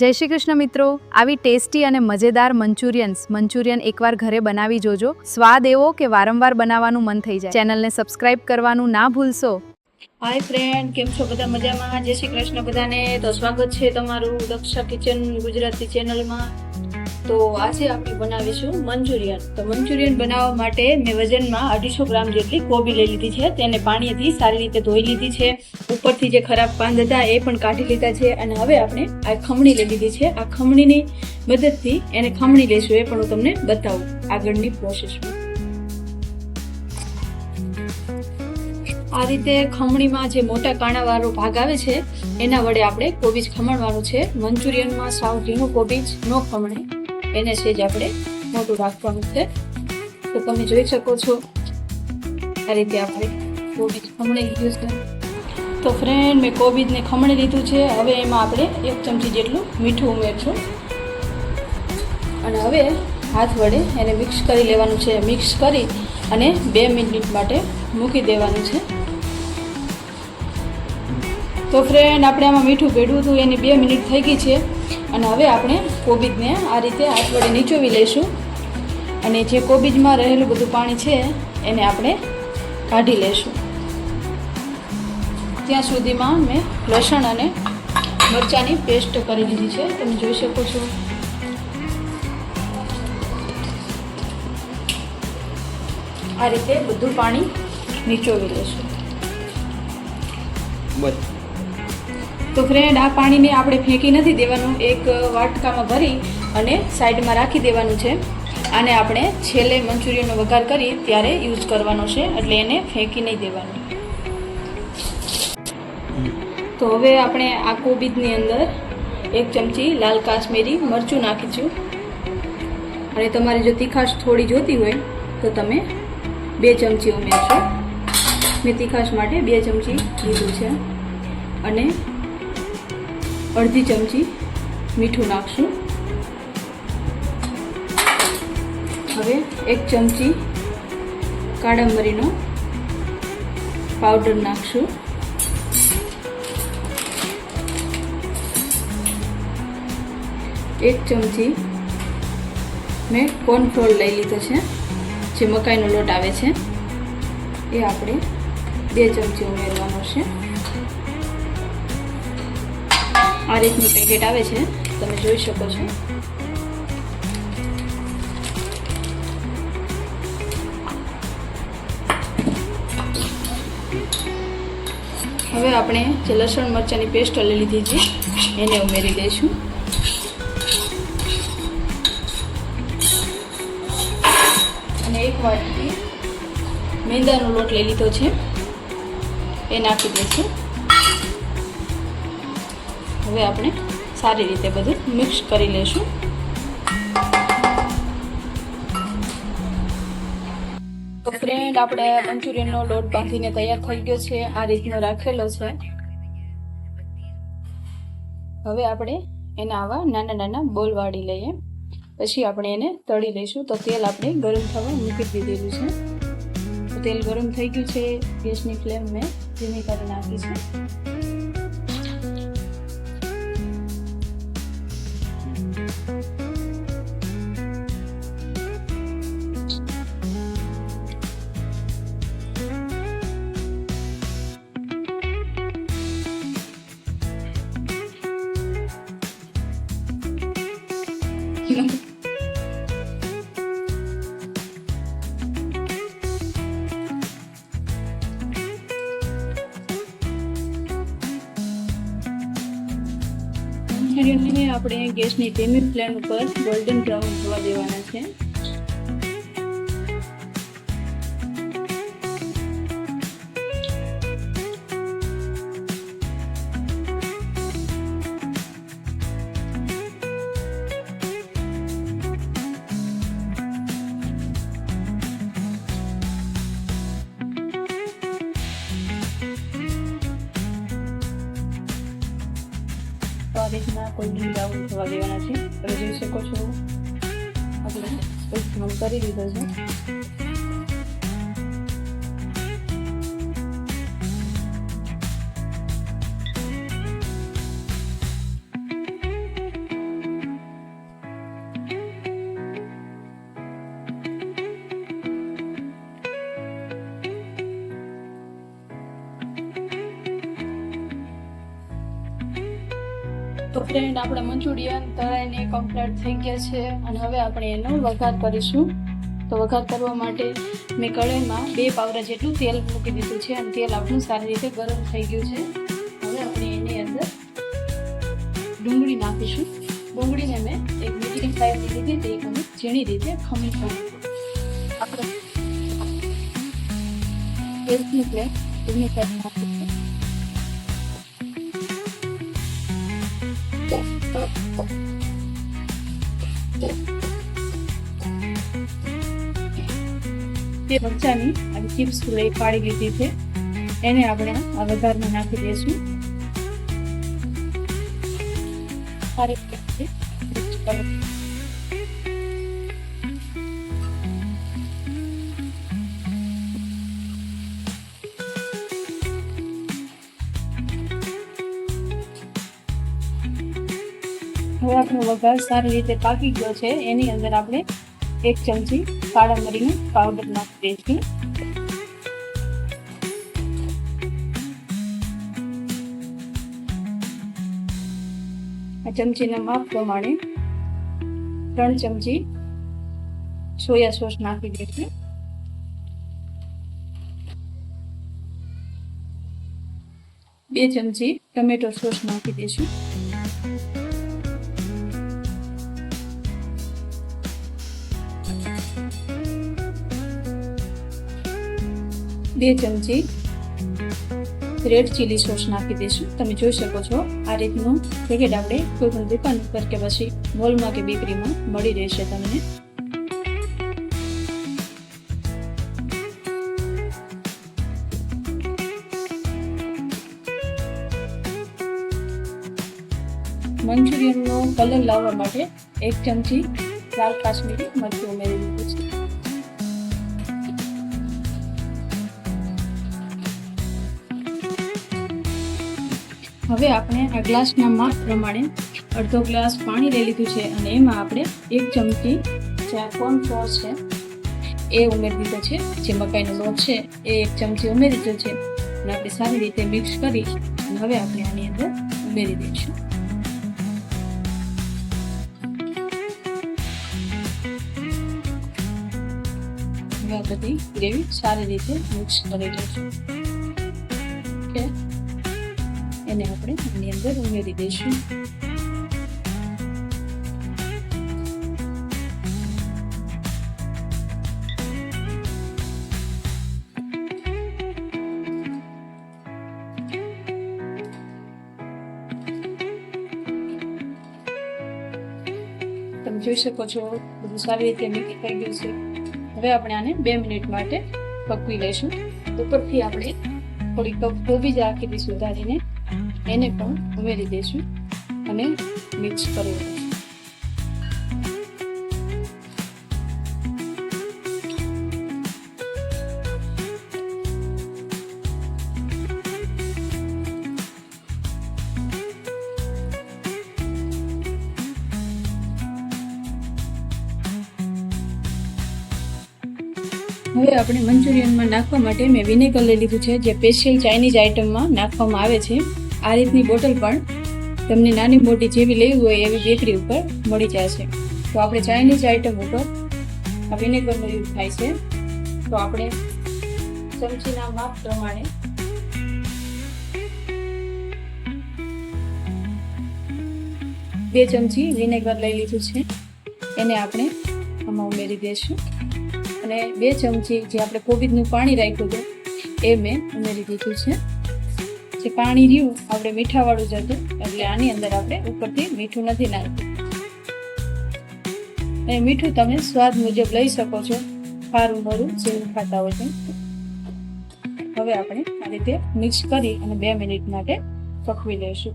જય શ્રી કૃષ્ણ મિત્રો, આવી ટેસ્ટી અને મજેદાર મંચુરિયન એકવાર ઘરે બનાવી જોજો. સ્વાદ એવો કે વારંવાર બનાવવાનું મન થઈ જાય. ચેનલને સબસ્ક્રાઇબ કરવાનું ના ભૂલશો. હાય ફ્રેન્ડ, કેમ છો બધા? મજામાં? જય શ્રી કૃષ્ણ બધાને. તો સ્વાગત છે તમારું દક્ષા કિચન ગુજરાતી ચેનલમાં. તો આજે આપણે બનાવીશું મંચુરિયન. તો મંચુરિયન બનાવવા માટે મેં વજનમાં 250 ગ્રામ જેટલી કોબી લઈ લીધી છે. તેને પાણીથી સારી રીતે ધોઈ લીધી છે. ઉપરથી જે ખરાબ પાંદ હતા એ પણ કાઢી લીધા છે. અને હવે આપણે આ ખમણી લઈ લીધી છે. આ ખમણીની મદદથી એને ખમણી લઈશું, એ પણ હું તમને બતાવું આગળની પ્રોસેસમાં. આ રીતે ખમણીમાં જે મોટા કાણાવાળો ભાગ આવે છે એના વડે આપણે કોબીજ ખમણવાનું છે. મંચુરિયનમાં સાવ ઝીણું કોબીજ ન ખમણે, એને છે જ આપણે મોટું રાખવાનું છે. તો તમે જોઈ શકો છો આ રીતે આપણે કોબીજ ખમણી લીધું છે. તો ફ્રેન્ડ, મેં કોબીજને ખમણી લીધું છે. હવે એમાં આપણે 1 ચમચી જેટલું મીઠું ઉમેરશું અને હવે હાથ વડે એને મિક્સ કરી લેવાનું છે. મિક્સ કરી અને 2 મિનિટ માટે મૂકી દેવાનું છે. તો ફ્રેન્ડ, આપણે આમાં મીઠું ભેળવ્યું હતું, એની 2 મિનિટ થઈ ગઈ છે. અને હવે આપણે કોબીજને આ રીતે હાથ વડે નીચોવી લઈશું અને જે કોબીજમાં રહેલું બધું પાણી છે એને આપણે કાઢી લઈશું. ત્યાં સુધીમાં મેં લસણ અને મરચાંની પેસ્ટ કરી લીધી છે, તમે જોઈ શકો છો. આ રીતે બધું પાણી નીચોવી લઈશું. તો ફ્રેન્ડ, આ પાણીને આપણે ફેંકી નથી દેવાનું. એક વાટકામાં ભરી અને સાઈડમાં રાખી દેવાનું છે. આને આપણે છેલ્લે મંચુરિયનનો વઘાર કરી ત્યારે યુઝ કરવાનો છે, એટલે એને ફેંકી નહીં દેવાનું. તો હવે આપણે આ કોબીજની અંદર 1 ચમચી લાલ કાશ્મીરી મરચું નાખીશું. અને તમારે જો તીખાશ થોડી જોતી હોય તો તમે 2 ચમચી ઉમેરશો. મેં તીખાશ માટે 2 ચમચી લીધું છે. અને અડધી ચમચી મીઠું નાખશું. હવે 1 ચમચી કાળા મરીનો પાવડર નાખશું. એક ચમચી મેં કોર્નફ્લોર લઈ લીધો છે, જે મકાઈનો લોટ આવે છે, એ આપણે 2 ચમચી ઉમેરવાનો છે. આ રીતનું પેકેટ આવે છે, તમે જોઈ શકો છો. હવે આપણે જે લસણ મરચાંની પેસ્ટ લઈ લીધી છે એને ઉમેરી દઈશું. અને 1 વાટકી મેંદાનો લોટ લઈ લીધો છે, એ નાખી દઈશું. હવે આપણે સારી રીતે બધું મિક્સ કરી લઈશું. તો ફ્રેન્ડ, આપણે મંચુરિયનનો લોટ બાંધીને તૈયાર થઈ ગયો છે. આ રીતનો રાખેલો છે. હવે આપણે એના આવા નાના નાના બોલ વાળી લઈએ. પછી આપણે એને તળી લઈશું. તો તેલ આપણે ગરમ થવા મૂકી દીધેલું છે. તો તેલ ગરમ થઈ ગયું છે. ગેસની ફ્લેમ મેં ધીમી કરી નાખી છે. મંચુરિયનને આપણે ગેસની ધીમી ફ્લેમ ઉપર ગોલ્ડન બ્રાઉન થવા દેવાના છે. આ રીતના ગોલ્ડન બ્રાઉન થવા દેવાના છે. તમે જોઈ શકો છો આપણે કરી દીધો છે. ફ્રેન્ડ, આપણા મંચુરિયન તળાઈને કમ્પ્લીટ થઈ ગયા છે અને હવે આપણે એનો વઘાર કરીશું. તો વઘાર કરવા માટે મેં કઢાઈમાં 2 પાવડા જેટલું તેલ મૂકી દીધું છે અને તેલ આપણું સારી રીતે ગરમ થઈ ગયું છે. હવે આપણે એની અંદર ડુંગળી નાખીશું. ડુંગળીને મેં એક મીડિયમ સાઈઝની લીધી હતી, અને ઝીણી રીતે ખમણી કરી. આપણે ગેસની ફ્લેમ ધીમી કરી નાખીશું. તે મરચાની અને ચિપ્સ લઈ પાડી લીધી છે, એને આપણે આ વઘારમાં નાખી દઈશું. સારી રીતે મિક્સ કરી. હવે આપણો વઘાર સારી રીતે પાકી ગયો છે. એની અંદર આપણે 1 ચમચી કાળા મરીનું પાવડર નાખી દઈશું. આ ચમચીના માપ પ્રમાણે 3 ચમચી સોયા સોસ નાખી દઈશું. 2 ચમચી ટમેટો સોસ નાખી દઈશું. 2 ચમચી રેડ ચીલી સોસ નાખી દઈશું. તમે જોઈ શકો છો આ રીતનું પેકેટ આપણે કોઈ પણ દુકાન ઉપર કે પછી મોલમાં કે બેકરીમાં મળી રહેશે તમને. મંચુરિયનનો કલર લાવવા માટે 1 ચમચી લાલ કાશ્મીરી મરચું ઉમેરી દીધું છે. હવે આપણે આ ગ્લાસના માપ પ્રમાણે અડધો ગ્લાસ પાણી લઈ લીધું છે અને એમાં આપણે 1 ચમચી જે કોર્નફ્લોર છે એ ઉમેરી દીધો છે. જે મકાઈનો લોટ છે એ 1 ચમચી ઉમેરી દીધો છે અને આપણે સારી રીતે મિક્સ કરી અને હવે આપણે આની અંદર ઉમેરી દઈશું. હવે આ બધી ગ્રેવી સારી રીતે મિક્સ કરી દઈશું. ઓકે, એને આપણે આની અંદર ઉમેરી દઈશું. તમે જોઈ શકો છો બધું સારી રીતે મિક્સ થઈ ગયું છે. હવે આપણે આને 2 મિનિટ માટે પકવી લઈશું. ઉપરથી આપણે થોડી કપ કોબીજ રાખી દઈશું સુધારીને, એને પણ ઉમેરી દઈશું અને મિક્સ કરી દઈશું. હવે આપણે મંચુરિયનમાં નાખવા માટે મેં વિનેગર લઈ લીધું છે, જે સ્પેશિયલ ચાઇનીઝ આઇટમમાં નાખવામાં આવે છે. આ રીતની બોટલ પણ તમને નાની મોટી જેવી લેવી હોય એવી બેકરી ઉપર મળી જશે. તો આપણે ચાઇનીઝ આઇટમ ઉપર આ વિનેગરનો યુઝ થાય છે. તો આપણે ચમચીના માપ પ્રમાણે 2 ચમચી વિનેગર લઈ લીધું છે, એને આપણે આમાં ઉમેરી દઈશું. અને 2 ચમચી જે આપણે કોબીજનું પાણી રાખ્યું હતું એ મેં ઉમેરી દીધું છે. જે પાણી રહ્યું આપણે મીઠાવાળું જ હતું, એટલે આની અંદર આપણે ઉપરથી મીઠું નથી નાખ્યું. અને મીઠું તમે સ્વાદ મુજબ લઈ શકો છો, ખારું મોરું જેવું ખાતા હોય છે. હવે આપણે આ રીતે મિક્સ કરી અને 2 મિનિટ માટે પકવી લઈશું.